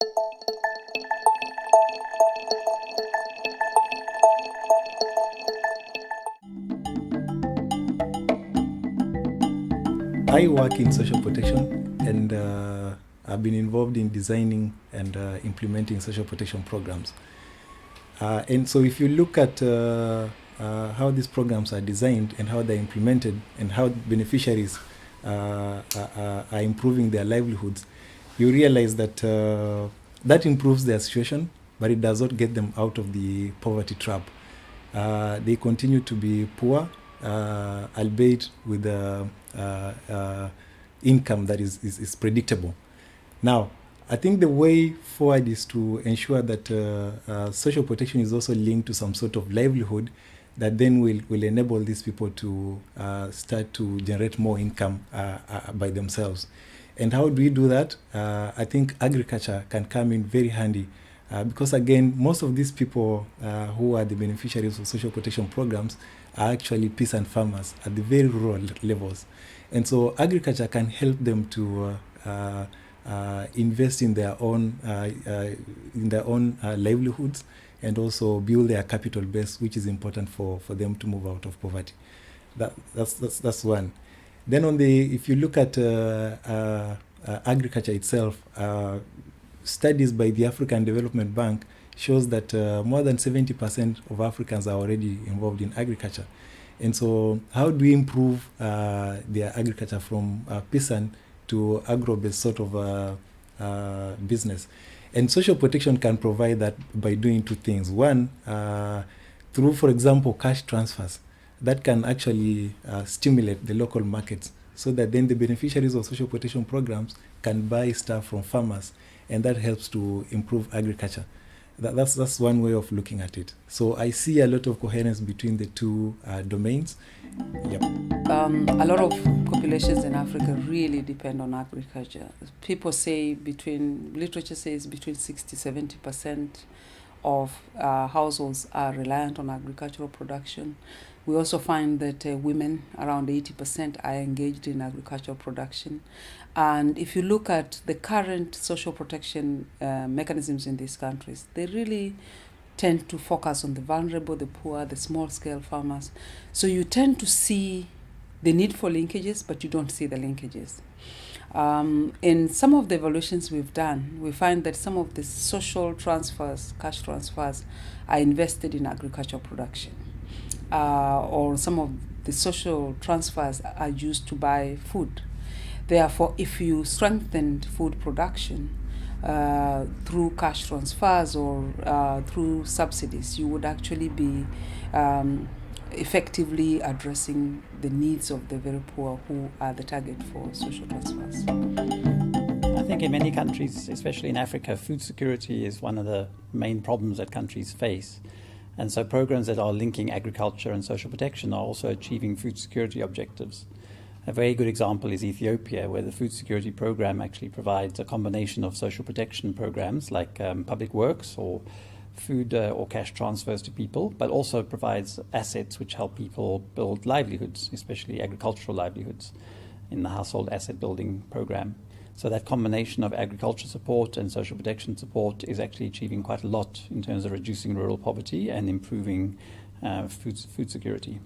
I work in social protection, and I've been involved in designing and implementing social protection programs. And so if you look at how these programs are designed and how they're implemented and how beneficiaries are improving their livelihoods, you realize that that improves their situation, but it does not get them out of the poverty trap. They continue to be poor, albeit with income that is predictable. Now, I think the way forward is to ensure that social protection is also linked to some sort of livelihood that then will enable these people to start to generate more income by themselves. And how do we do that? I think agriculture can come in very handy because, again, most of these people who are the beneficiaries of social protection programs are actually peasant farmers at the very rural levels. And so agriculture can help them to invest in their own livelihoods and also build their capital base, which is important for them to move out of poverty. That's one. Then if you look at agriculture itself, studies by the African Development Bank shows that more than 70% of Africans are already involved in agriculture. And so how do we improve their agriculture from peasant to agro-based sort of business? And social protection can provide that by doing two things. One, through, for example, cash transfers that can actually stimulate the local markets so that then the beneficiaries of social protection programs can buy stuff from farmers, and that helps to improve agriculture. That's one way of looking at it. So I see a lot of coherence between the two domains. Yep. A lot of populations in Africa really depend on agriculture. People say literature says between 60-70% of households are reliant on agricultural production. We also find that women, around 80%, are engaged in agricultural production. And if you look at the current social protection mechanisms in these countries, they really tend to focus on the vulnerable, the poor, the small-scale farmers. So you tend to see the need for linkages, but you don't see the linkages. In some of the evaluations we've done, we find that some of the social transfers, cash transfers, are invested in agricultural production. Or some of the social transfers are used to buy food. Therefore, if you strengthened food production through cash transfers or through subsidies, you would actually be effectively addressing the needs of the very poor who are the target for social transfers. I think in many countries, especially in Africa, food security is one of the main problems that countries face. And so programs that are linking agriculture and social protection are also achieving food security objectives. A very good example is Ethiopia, where the food security program actually provides a combination of social protection programs like public works or food or cash transfers to people, but also provides assets which help people build livelihoods, especially agricultural livelihoods, in the household asset building program. So that combination of agriculture support and social protection support is actually achieving quite a lot in terms of reducing rural poverty and improving food security.